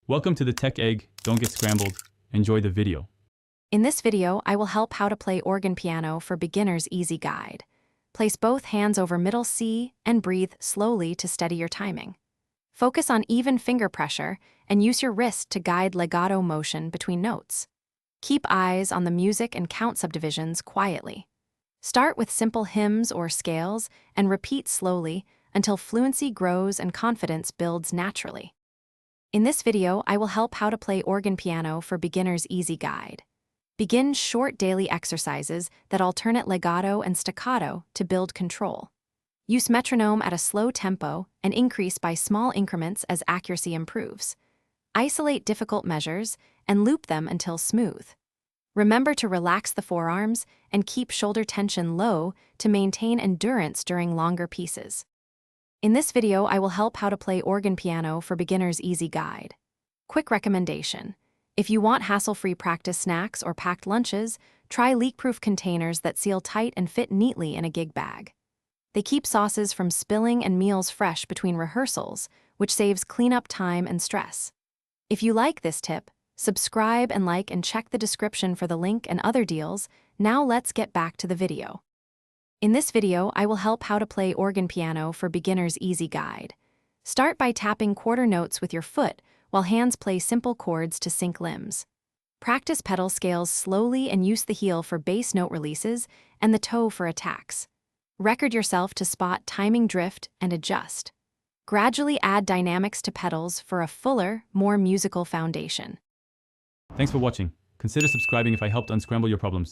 Welcome to the Tech Egg. Don't get scrambled. Enjoy the video. In this video, I will help how to play organ piano for beginners easy guide. Place both hands over middle C and breathe slowly to steady your timing. Focus on even finger pressure and use your wrist to guide legato motion between notes. Keep eyes on the music and count subdivisions quietly. Start with simple hymns or scales and repeat slowly until fluency grows and confidence builds naturally. In this video, I will help how to play organ piano for beginners easy guide. Begin short daily exercises that alternate legato and staccato to build control. Use metronome at a slow tempo and increase by small increments as accuracy improves. Isolate difficult measures and loop them until smooth. Remember to relax the forearms and keep shoulder tension low to maintain endurance during longer pieces. In this video, I will help how to play organ piano for beginners easy guide. Quick recommendation. If you want hassle-free practice snacks or packed lunches, try leak-proof containers that seal tight and fit neatly in a gig bag. They keep sauces from spilling and meals fresh between rehearsals, which saves cleanup time and stress. If you like this tip, subscribe and like and check the description for the link and other deals. Now let's get back to the video. In this video, I will help how to play organ piano for beginners easy guide. Start by tapping quarter notes with your foot while hands play simple chords to sync limbs. Practice pedal scales slowly and use the heel for bass note releases and the toe for attacks. Record yourself to spot timing drift and adjust. Gradually add dynamics to pedals for a fuller, more musical foundation. Thanks for watching. Consider subscribing if I helped unscramble your problems.